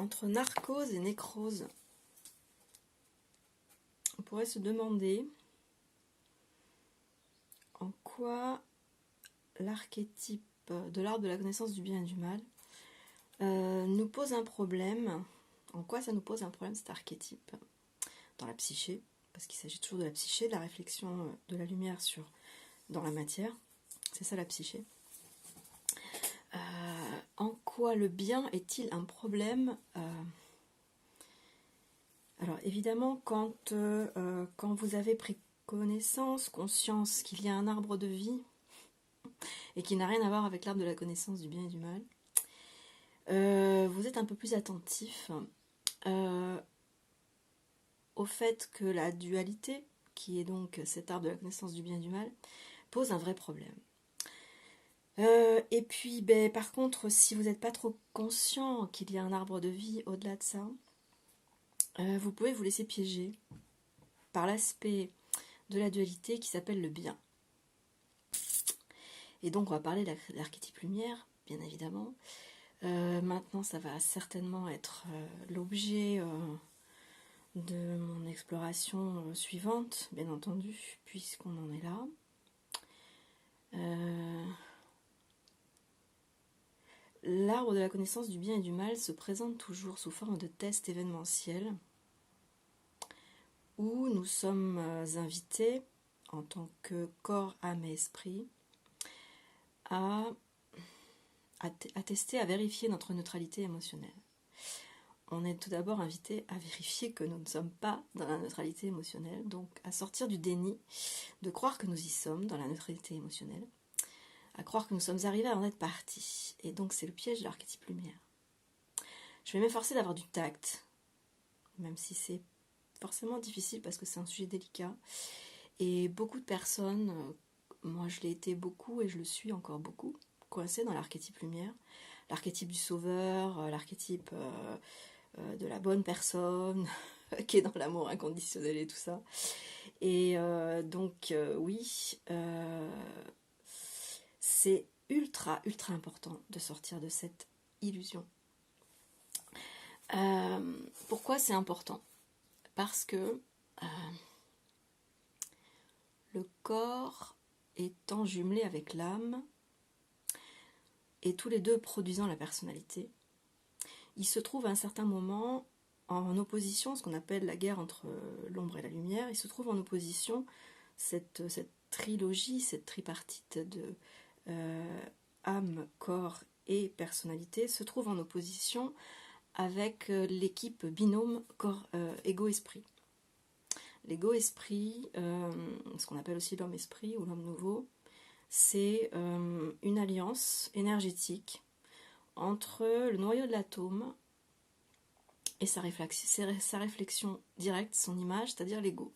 Entre narcose et nécrose, on pourrait se demander en quoi l'archétype de l'arbre de la connaissance du bien et du mal nous pose un problème. En quoi ça nous pose un problème, cet archétype, dans la psyché, parce qu'il s'agit toujours de la psyché, de la réflexion de la lumière dans la matière. C'est ça la psyché. En quoi le bien est-il un problème Alors évidemment, quand vous avez pris connaissance, conscience qu'il y a un arbre de vie et qui n'a rien à voir avec l'arbre de la connaissance du bien et du mal, vous êtes un peu plus attentif au fait que la dualité, qui est donc cet arbre de la connaissance du bien et du mal, pose un vrai problème. Et puis, par contre, si vous n'êtes pas trop conscient qu'il y a un arbre de vie au-delà de ça, vous pouvez vous laisser piéger par l'aspect de la dualité qui s'appelle le bien. Et donc, on va parler de l'archétype lumière, bien évidemment. Maintenant, ça va certainement être l'objet de mon exploration suivante, bien entendu, puisqu'on en est là. L'arbre de la connaissance du bien et du mal se présente toujours sous forme de test événementiel où nous sommes invités, en tant que corps, âme et esprit, à tester, à vérifier notre neutralité émotionnelle. On est tout d'abord invité à vérifier que nous ne sommes pas dans la neutralité émotionnelle, donc à sortir du déni, de croire que nous y sommes dans la neutralité émotionnelle, à croire que nous sommes arrivés à en être partis. Et donc c'est le piège de l'archétype lumière. Je vais m'efforcer d'avoir du tact, même si c'est forcément difficile parce que c'est un sujet délicat. Et beaucoup de personnes, moi je l'ai été beaucoup et je le suis encore beaucoup, coincées dans l'archétype lumière, l'archétype du sauveur, l'archétype de la bonne personne, qui est dans l'amour inconditionnel et tout ça. Et donc oui, c'est ultra important de sortir de cette illusion. Pourquoi c'est important ? Parce que le corps étant jumelé avec l'âme, et tous les deux produisant la personnalité, il se trouve à un certain moment en opposition, ce qu'on appelle la guerre entre l'ombre et la lumière, il se trouve en opposition, cette trilogie, cette tripartite de âme, corps et personnalité, se trouve en opposition avec l'équipe binôme corps, ego-esprit. L'ego-esprit, ce qu'on appelle aussi l'homme-esprit ou l'homme nouveau, c'est une alliance énergétique entre le noyau de l'atome et sa réflexion directe, son image, c'est-à-dire l'ego.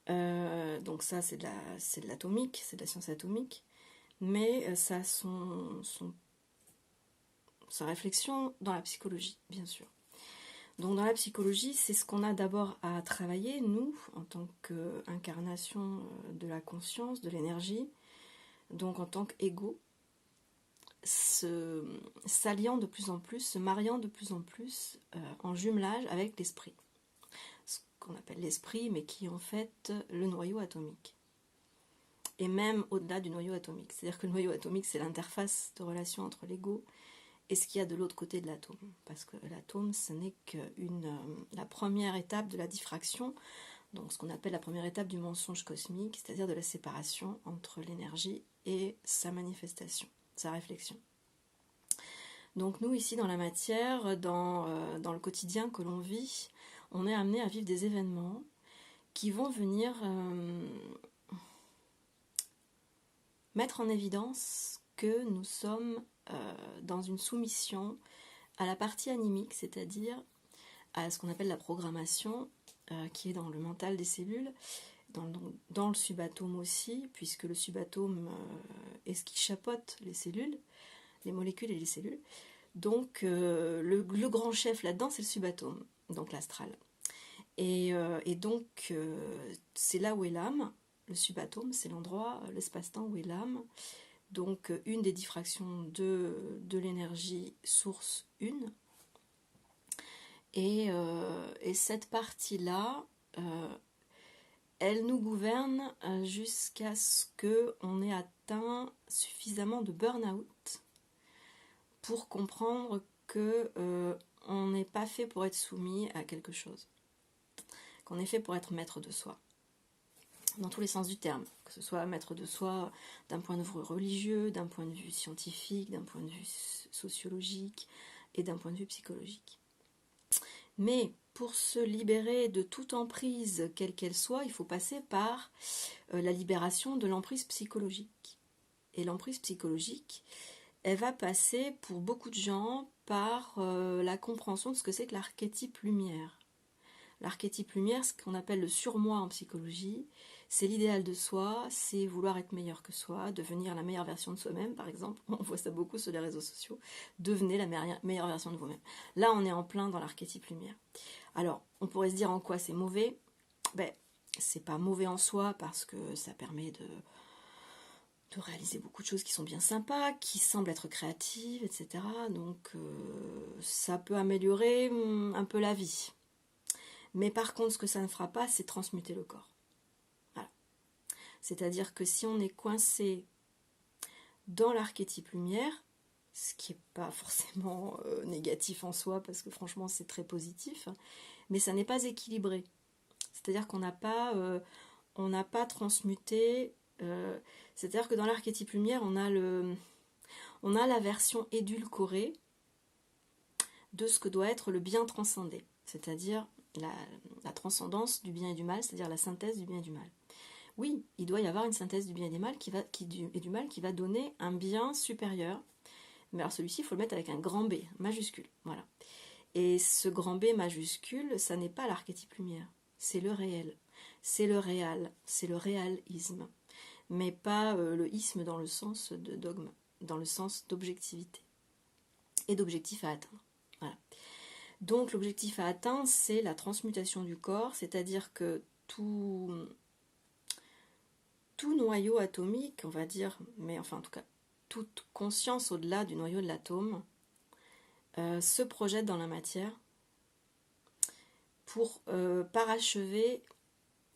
Donc ça, c'est de l'atomique, c'est de la science atomique, mais ça a sa réflexion dans la psychologie, bien sûr. Donc dans la psychologie, c'est ce qu'on a d'abord à travailler, nous, en tant qu'incarnation de la conscience, de l'énergie, donc en tant qu'ego, s'alliant de plus en plus, se mariant de plus en plus en jumelage avec l'esprit. Ce qu'on appelle l'esprit, mais qui est en fait le noyau atomique. Et même au-delà du noyau atomique. C'est-à-dire que le noyau atomique, c'est l'interface de relation entre l'ego et ce qu'il y a de l'autre côté de l'atome. Parce que l'atome, ce n'est que la première étape de la diffraction, donc ce qu'on appelle la première étape du mensonge cosmique, c'est-à-dire de la séparation entre l'énergie et sa manifestation, sa réflexion. Donc nous, ici, dans la matière, dans le quotidien que l'on vit, on est amené à vivre des événements qui vont venir mettre en évidence que nous sommes dans une soumission à la partie animique, c'est-à-dire à ce qu'on appelle la programmation, qui est dans le mental des cellules, dans le subatome aussi, puisque le subatome est ce qui chapeaute les cellules, les molécules et les cellules. Donc le grand chef là-dedans, c'est le subatome, donc l'astral. Et donc c'est là où est l'âme. Le subatome, c'est l'endroit, l'espace-temps où est l'âme. Donc une des diffractions de l'énergie source 1, Et cette partie-là, elle nous gouverne jusqu'à ce qu'on ait atteint suffisamment de burn-out pour comprendre que on n'est pas fait pour être soumis à quelque chose, qu'on est fait pour être maître de soi, dans tous les sens du terme, que ce soit maître de soi d'un point de vue religieux, d'un point de vue scientifique, d'un point de vue sociologique et d'un point de vue psychologique. Mais pour se libérer de toute emprise, quelle qu'elle soit, il faut passer par la libération de l'emprise psychologique. Et l'emprise psychologique, elle va passer pour beaucoup de gens par la compréhension de ce que c'est que l'archétype lumière. L'archétype lumière, ce qu'on appelle le surmoi en psychologie, c'est l'idéal de soi, c'est vouloir être meilleur que soi, devenir la meilleure version de soi-même, par exemple. On voit ça beaucoup sur les réseaux sociaux. Devenez la meilleure version de vous-même. Là, on est en plein dans l'archétype lumière. Alors, on pourrait se dire en quoi c'est mauvais. Ben, c'est pas mauvais en soi parce que ça permet de réaliser beaucoup de choses qui sont bien sympas, qui semblent être créatives, etc. Donc, ça peut améliorer un peu la vie. Mais par contre, ce que ça ne fera pas, c'est transmuter le corps. Voilà. C'est-à-dire que si on est coincé dans l'archétype lumière, ce qui n'est pas forcément négatif en soi, parce que franchement c'est très positif, mais ça n'est pas équilibré. C'est-à-dire qu'on n'a pas transmuté, c'est-à-dire que dans l'archétype lumière, on a la version édulcorée de ce que doit être le bien transcendé, c'est-à-dire la transcendance du bien et du mal, c'est-à-dire la synthèse du bien et du mal. Oui, il doit y avoir une synthèse du bien et du mal qui va donner un bien supérieur. Mais alors celui-ci, il faut le mettre avec un grand B, majuscule. Voilà. Et ce grand B majuscule, ça n'est pas l'archétype lumière. C'est le réel. C'est le réal. C'est le réalisme. Mais pas le isme dans le sens de dogme, dans le sens d'objectivité et d'objectif à atteindre. Voilà. Donc l'objectif à atteindre, c'est la transmutation du corps, c'est-à-dire que tout noyau atomique, on va dire, mais enfin en tout cas, toute conscience au-delà du noyau de l'atome se projette dans la matière pour parachever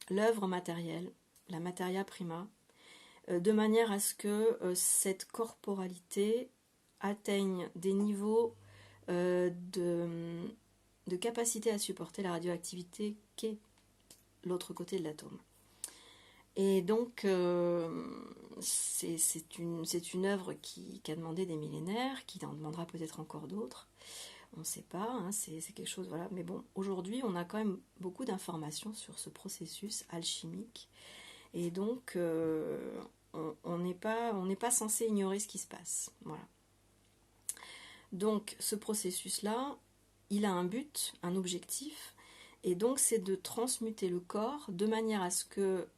l'œuvre matérielle, la materia prima, de manière à ce que cette corporalité atteigne des niveaux de capacité à supporter la radioactivité qu'est l'autre côté de l'atome. Et donc, c'est une œuvre qui a demandé des millénaires, qui en demandera peut-être encore d'autres. On ne sait pas, hein, c'est quelque chose, voilà. Mais bon, aujourd'hui, on a quand même beaucoup d'informations sur ce processus alchimique. Et donc, on n'est pas censé ignorer ce qui se passe. Voilà. Donc, ce processus-là, il a un but, un objectif. Et donc, c'est de transmuter le corps de manière à ce que,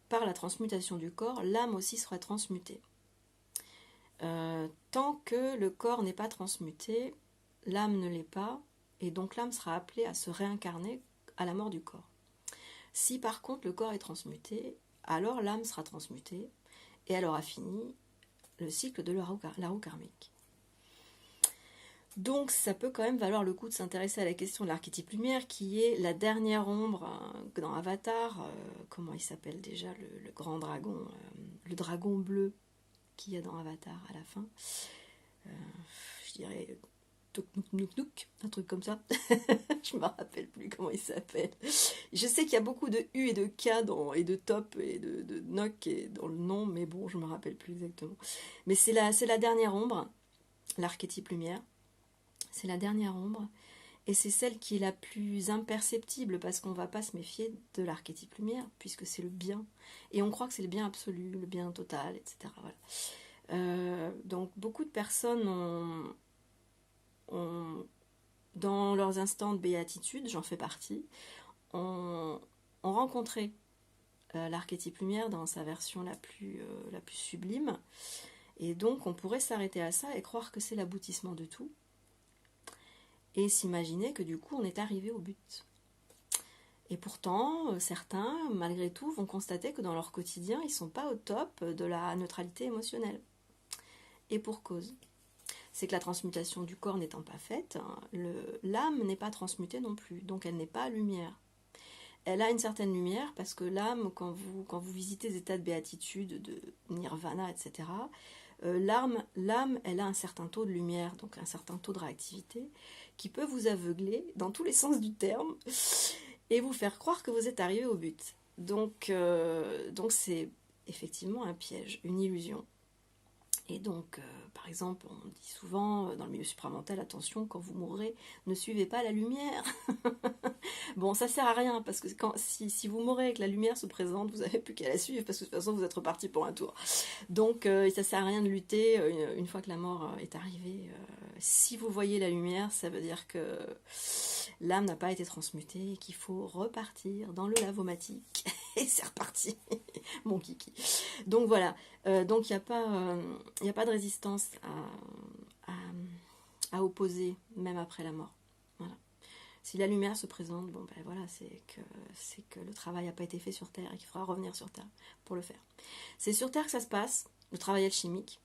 par la transmutation du corps, l'âme aussi sera transmutée. Tant que le corps n'est pas transmuté, l'âme ne l'est pas, et donc l'âme sera appelée à se réincarner à la mort du corps. Si par contre le corps est transmuté, alors l'âme sera transmutée, et elle aura fini le cycle de la roue karmique. Donc ça peut quand même valoir le coup de s'intéresser à la question de l'archétype lumière, qui est la dernière ombre dans Avatar. Comment il s'appelle déjà, le grand dragon, le dragon bleu qu'il y a dans Avatar à la fin. Je dirais Tok-Nook-Nook-Nook, un truc comme ça. Je ne me rappelle plus comment il s'appelle. Je sais qu'il y a beaucoup de U et de K et de Top et de Nok dans le nom, mais bon, je ne me rappelle plus exactement. Mais c'est la dernière ombre, l'archétype lumière. C'est la dernière ombre, et c'est celle qui est la plus imperceptible, parce qu'on ne va pas se méfier de l'archétype lumière, puisque c'est le bien. Et on croit que c'est le bien absolu, le bien total, etc. Voilà. Donc beaucoup de personnes ont, dans leurs instants de béatitude, j'en fais partie, ont rencontré l'archétype lumière dans sa version la plus sublime. Et donc on pourrait s'arrêter à ça et croire que c'est l'aboutissement de tout. Et s'imaginer que du coup on est arrivé au but. Et pourtant, certains, malgré tout, vont constater que dans leur quotidien, ils ne sont pas au top de la neutralité émotionnelle. Et pour cause. c'est que la transmutation du corps n'étant pas faite, hein, l'âme n'est pas transmutée non plus, donc elle n'est pas lumière. Elle a une certaine lumière parce que l'âme, quand vous visitez des états de béatitude, de nirvana, etc., l'âme, elle a un certain taux de lumière, donc un certain taux de réactivité, qui peut vous aveugler dans tous les sens du terme et vous faire croire que vous êtes arrivé au but. Donc c'est effectivement un piège, une illusion. Et donc, par exemple, on dit souvent dans le milieu supramental, attention, quand vous mourrez, ne suivez pas la lumière. Bon, ça sert à rien, parce que si vous mourrez et que la lumière se présente, vous n'avez plus qu'à la suivre, parce que de toute façon, vous êtes reparti pour un tour. Donc, ça sert à rien de lutter une fois que la mort est arrivée. Si vous voyez la lumière, ça veut dire que l'âme n'a pas été transmutée et qu'il faut repartir dans le lavomatique. Et c'est reparti, mon kiki. Donc voilà, donc il n'y a pas de résistance à opposer, même après la mort. Voilà. Si la lumière se présente, bon ben voilà, c'est que le travail n'a pas été fait sur Terre et qu'il faudra revenir sur Terre pour le faire. C'est sur Terre que ça se passe, le travail alchimique,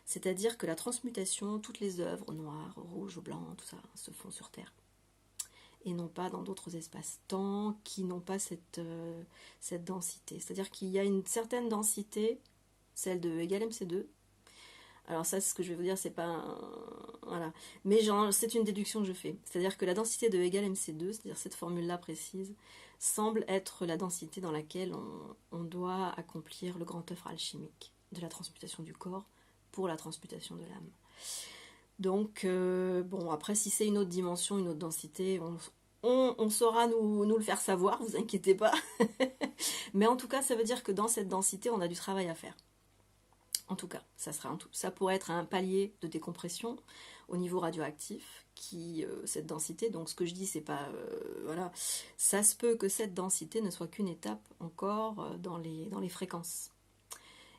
c'est-à-dire que la transmutation, toutes les œuvres noires, rouges, blancs, tout ça, se font sur Terre. Et non pas dans d'autres espaces-temps qui n'ont pas cette densité. C'est-à-dire qu'il y a une certaine densité, celle de E égale MC2. Alors ça, ce que je vais vous dire, c'est pas voilà. Mais c'est une déduction que je fais. C'est-à-dire que la densité de E égale MC2, c'est-à-dire cette formule-là précise, semble être la densité dans laquelle on doit accomplir le grand œuvre alchimique de la transmutation du corps pour la transmutation de l'âme. Donc, bon, après, si c'est une autre dimension, une autre densité, on saura nous le faire savoir, vous inquiétez pas. Mais en tout cas, ça veut dire que dans cette densité, on a du travail à faire. En tout cas, ça pourrait être un palier de décompression au niveau radioactif, cette densité, donc ce que je dis, c'est pas... voilà, ça se peut que cette densité ne soit qu'une étape encore dans les fréquences.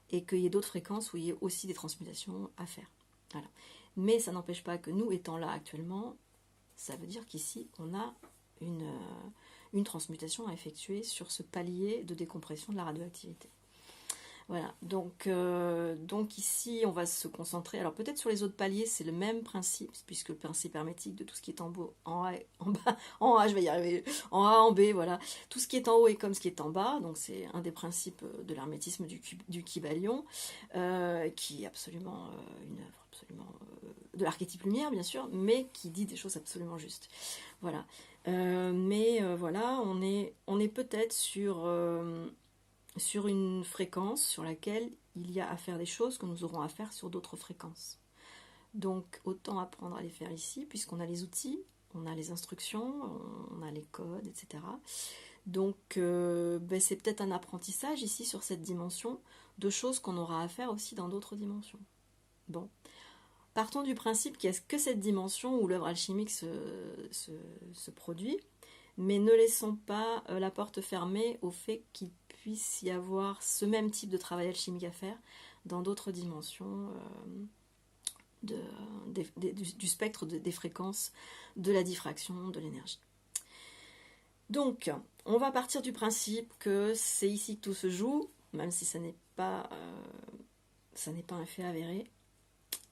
Et qu'il y ait d'autres fréquences où il y ait aussi des transmutations à faire. Voilà. Mais ça n'empêche pas que nous, étant là actuellement, ça veut dire qu'ici, on a une transmutation à effectuer sur ce palier de décompression de la radioactivité. Voilà, donc ici, on va se concentrer, alors peut-être sur les autres paliers, c'est le même principe, puisque le principe hermétique de tout ce qui est en A, en bas, en A, je vais y arriver, en A, en B, voilà, tout ce qui est en haut est comme ce qui est en bas, donc c'est un des principes de l'hermétisme du Kybalion, qui est absolument une œuvre, absolument de l'archétype lumière, bien sûr, mais qui dit des choses absolument justes. Voilà, voilà, on est peut-être sur une fréquence sur laquelle il y a à faire des choses que nous aurons à faire sur d'autres fréquences. Donc autant apprendre à les faire ici, puisqu'on a les outils, on a les instructions, on a les codes, etc. Donc c'est peut-être un apprentissage ici sur cette dimension de choses qu'on aura à faire aussi dans d'autres dimensions. Bon. Partons du principe qu'il n'y a que cette dimension où l'œuvre alchimique se produit, mais ne laissons pas la porte fermée au fait qu'il puisse y avoir ce même type de travail alchimique à faire dans d'autres dimensions du spectre des fréquences, de la diffraction, de l'énergie. Donc, on va partir du principe que c'est ici que tout se joue, même si ça n'est pas un fait avéré.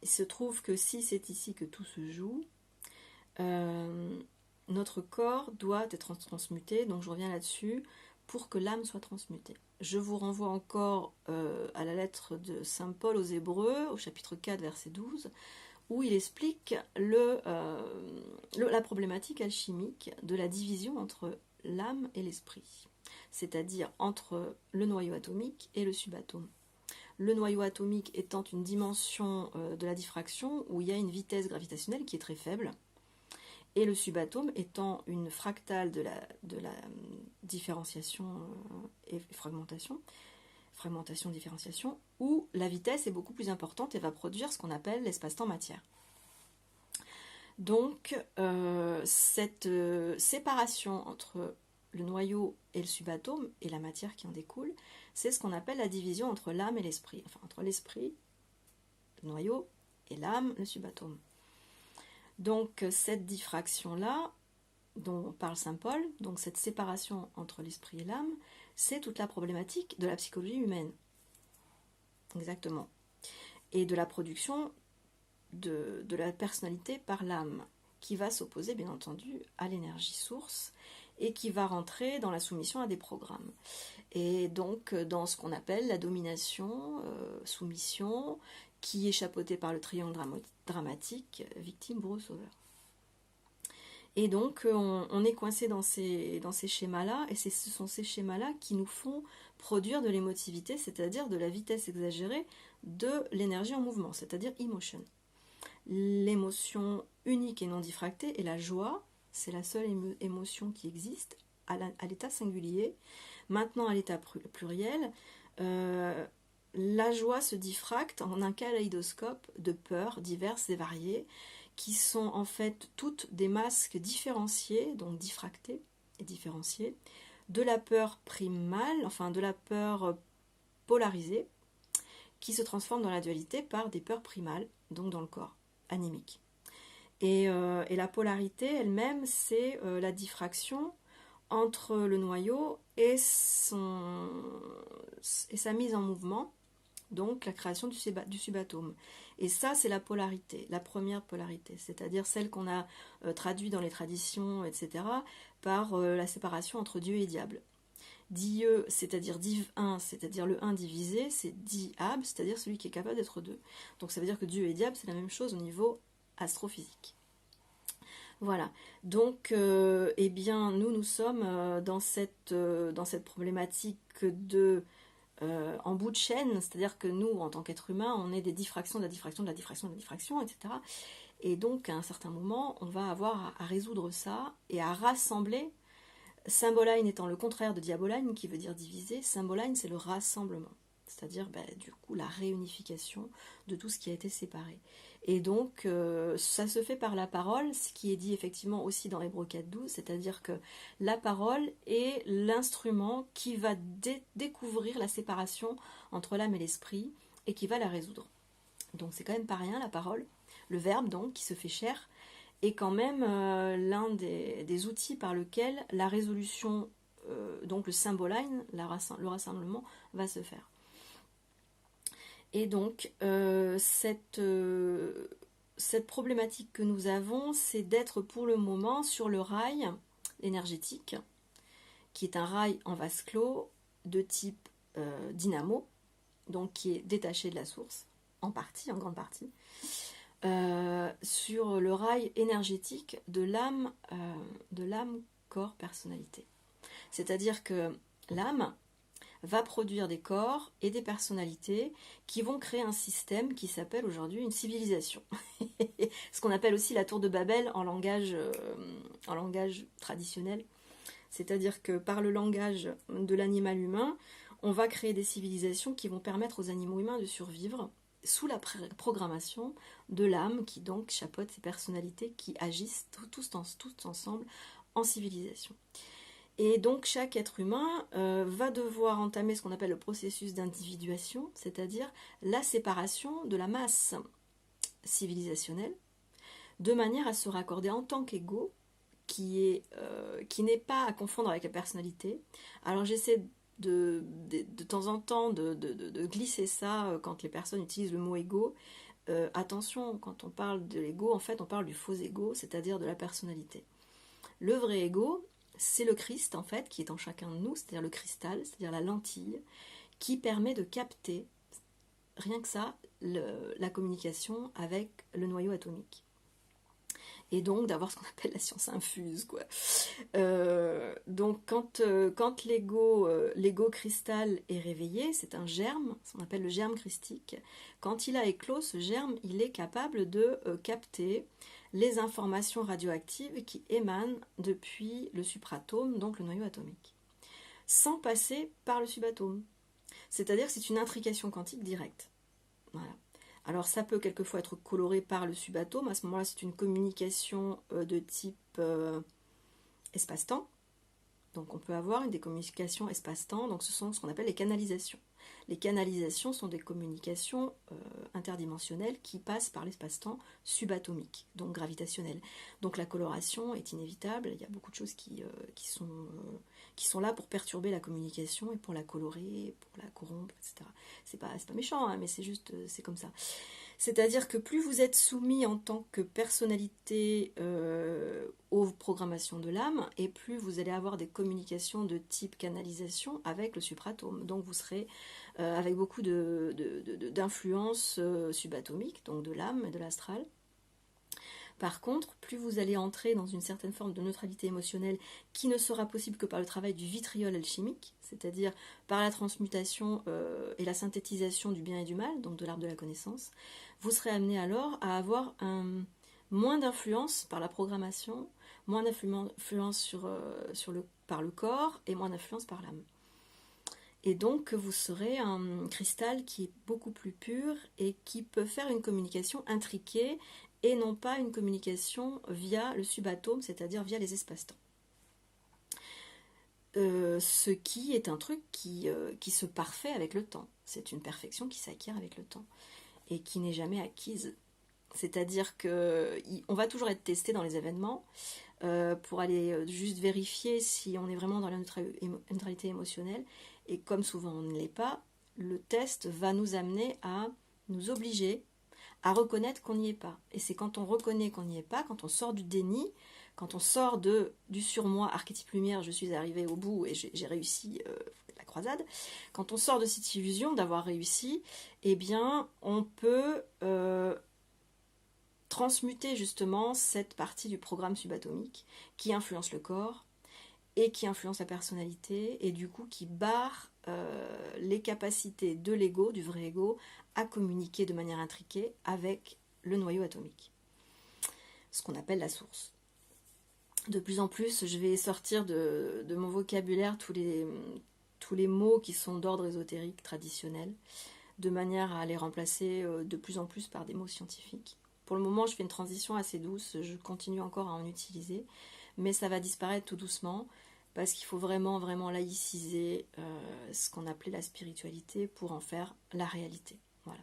Il se trouve que si c'est ici que tout se joue, notre corps doit être transmuté, donc je reviens là-dessus, pour que l'âme soit transmutée. Je vous renvoie encore à la lettre de Saint Paul aux Hébreux, au chapitre 4, verset 12, où il explique la problématique alchimique de la division entre l'âme et l'esprit, c'est-à-dire entre le noyau atomique et le subatome. Le noyau atomique étant une dimension de la diffraction où il y a une vitesse gravitationnelle qui est très faible, et le subatome étant une fractale de la différenciation et fragmentation-différenciation, où la vitesse est beaucoup plus importante et va produire ce qu'on appelle l'espace-temps matière. Donc, cette séparation entre le noyau et le subatome, et la matière qui en découle, c'est ce qu'on appelle la division entre l'âme et l'esprit, enfin entre l'esprit, le noyau, et l'âme, le subatome. Donc cette diffraction-là, dont parle Saint Paul, donc cette séparation entre l'esprit et l'âme, c'est toute la problématique de la psychologie humaine. Exactement. Et de la production de la personnalité par l'âme, qui va s'opposer bien entendu à l'énergie source et qui va rentrer dans la soumission à des programmes. Et donc dans ce qu'on appelle la domination, soumission, qui est chapeautée par le triangle dramatique, victime, bourreau, sauveur. Et donc on est coincé dans ces schémas-là, et ce sont ces schémas-là qui nous font produire de l'émotivité, c'est-à-dire de la vitesse exagérée de l'énergie en mouvement, c'est-à-dire emotion. L'émotion unique et non diffractée est la joie, c'est la seule émotion qui existe à l'état singulier. Maintenant à l'état pluriel, la joie se diffracte en un kaléidoscope de peurs diverses et variées, qui sont en fait toutes des masques différenciés, donc diffractés et différenciés, de la peur primale, enfin de la peur polarisée, qui se transforme dans la dualité par des peurs primales, donc dans le corps anémique. Et la polarité elle-même, c'est la diffraction entre le noyau et sa mise en mouvement, donc la création du subatome. Et ça, c'est la polarité, la première polarité, c'est-à-dire celle qu'on a traduite dans les traditions, etc., par la séparation entre Dieu et diable. Dieu, c'est-à-dire div 1, c'est-à-dire le 1 divisé, c'est diable, c'est-à-dire celui qui est capable d'être deux. Donc ça veut dire que Dieu et diable, c'est la même chose au niveau astrophysique. Voilà, donc eh bien nous sommes dans cette problématique de en bout de chaîne, c'est-à-dire que nous, en tant qu'être humain, on est des diffractions de la diffraction de la diffraction de la diffraction, etc. Et donc, à un certain moment, on va avoir à résoudre ça et à rassembler. Symboline étant le contraire de diaboline, qui veut dire diviser, symboline, c'est le rassemblement. C'est-à-dire, du coup, la réunification de tout ce qui a été séparé. Et donc, ça se fait par la parole, ce qui est dit effectivement aussi dans Hébreux 4.12, c'est-à-dire que la parole est l'instrument qui va découvrir la séparation entre l'âme et l'esprit et qui va la résoudre. Donc, c'est quand même pas rien, la parole. Le verbe, donc, qui se fait chair, est quand même l'un des outils par lequel la résolution, donc le symboline, le rassemblement, va se faire. Et donc, cette problématique que nous avons, c'est d'être pour le moment sur le rail énergétique, qui est un rail en vase clos de type dynamo, donc qui est détaché de la source, en grande partie, sur le rail énergétique de l'âme corps personnalité. C'est-à-dire que l'âme va produire des corps et des personnalités qui vont créer un système qui s'appelle aujourd'hui une civilisation. Ce qu'on appelle aussi la tour de Babel en langage traditionnel. C'est-à-dire que par le langage de l'animal humain, on va créer des civilisations qui vont permettre aux animaux humains de survivre sous la programmation de l'âme qui donc chapeaute ces personnalités qui agissent tous ensemble en civilisation. Et donc chaque être humain va devoir entamer ce qu'on appelle le processus d'individuation, c'est-à-dire la séparation de la masse civilisationnelle, de manière à se raccorder en tant qu'ego, qui n'est pas à confondre avec la personnalité. Alors j'essaie de temps en temps de glisser ça quand les personnes utilisent le mot ego. Attention, quand on parle de l'ego, en fait on parle du faux ego, c'est-à-dire de la personnalité. Le vrai ego, c'est le Christ en fait qui est en chacun de nous, c'est-à-dire le cristal, c'est-à-dire la lentille, qui permet de capter, rien que ça, la communication avec le noyau atomique. Et donc d'avoir ce qu'on appelle la science infuse, quoi. Donc quand l'ego cristal est réveillé, c'est un germe, ce qu'on appelle le germe christique. Quand il a éclos, ce germe, il est capable de capter les informations radioactives qui émanent depuis le supratome, donc le noyau atomique, sans passer par le subatome. C'est-à-dire que c'est une intrication quantique directe. Voilà. Alors ça peut quelquefois être coloré par le subatome, à ce moment-là c'est une communication de type espace-temps. Donc on peut avoir des communications espace-temps, donc ce sont ce qu'on appelle les canalisations. Les canalisations sont des communications interdimensionnelles qui passent par l'espace-temps subatomique, donc gravitationnel. Donc la coloration est inévitable, il y a beaucoup de choses qui sont là pour perturber la communication et pour la colorer, pour la corrompre, etc. C'est pas méchant, hein, mais c'est juste, c'est comme ça. C'est-à-dire que plus vous êtes soumis en tant que personnalité aux programmations de l'âme, et plus vous allez avoir des communications de type canalisation avec le supratome. Donc vous serez avec beaucoup d'influences subatomiques, donc de l'âme et de l'astral. Par contre, plus vous allez entrer dans une certaine forme de neutralité émotionnelle qui ne sera possible que par le travail du vitriol alchimique, c'est-à-dire par la transmutation et la synthétisation du bien et du mal, donc de l'arbre de la connaissance, vous serez amené alors à avoir moins d'influence par la programmation, moins d'influence par le corps et moins d'influence par l'âme. Et donc vous serez un cristal qui est beaucoup plus pur et qui peut faire une communication intriquée et non pas une communication via le subatome, c'est-à-dire via les espaces-temps. Ce qui est un truc qui se parfait avec le temps. C'est une perfection qui s'acquiert avec le temps et qui n'est jamais acquise. C'est-à-dire qu'on va toujours être testé dans les événements pour aller juste vérifier si on est vraiment dans la neutralité émotionnelle. Et comme souvent on ne l'est pas, le test va nous amener à nous obliger à reconnaître qu'on n'y est pas. Et c'est quand on reconnaît qu'on n'y est pas, quand on sort du déni, quand on sort du surmoi, archétype lumière, je suis arrivé au bout et j'ai réussi la croisade, quand on sort de cette illusion d'avoir réussi, eh bien on peut transmuter justement cette partie du programme subatomique qui influence le corps et qui influence la personnalité et du coup qui barre les capacités de l'ego, du vrai ego, à communiquer de manière intriquée avec le noyau atomique, ce qu'on appelle la source. De plus en plus, je vais sortir de mon vocabulaire tous les mots qui sont d'ordre ésotérique traditionnel, de manière à les remplacer de plus en plus par des mots scientifiques. Pour le moment, je fais une transition assez douce, je continue encore à en utiliser, mais ça va disparaître tout doucement, parce qu'il faut vraiment, vraiment laïciser ce qu'on appelait la spiritualité pour en faire la réalité. Voilà.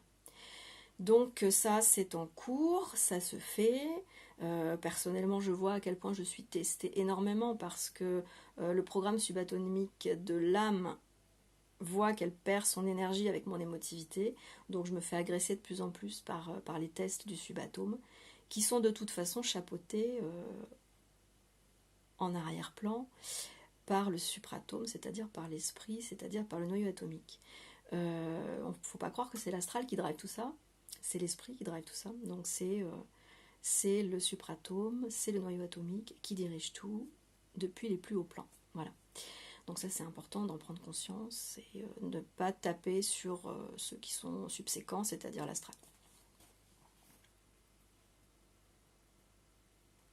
Donc ça, c'est en cours, ça se fait. Personnellement, je vois à quel point je suis testée énormément parce que le programme subatomique de l'âme voit qu'elle perd son énergie avec mon émotivité. Donc je me fais agresser de plus en plus par les tests du subatome qui sont de toute façon chapeautés en arrière-plan par le supratome, c'est-à-dire par l'esprit, c'est-à-dire par le noyau atomique. Il ne faut pas croire que c'est l'astral qui drive tout ça, c'est l'esprit qui drive tout ça. Donc c'est le supratome, c'est le noyau atomique qui dirige tout depuis les plus hauts plans. Voilà. Donc ça c'est important d'en prendre conscience et ne pas taper sur ceux qui sont subséquents, c'est-à-dire l'astral.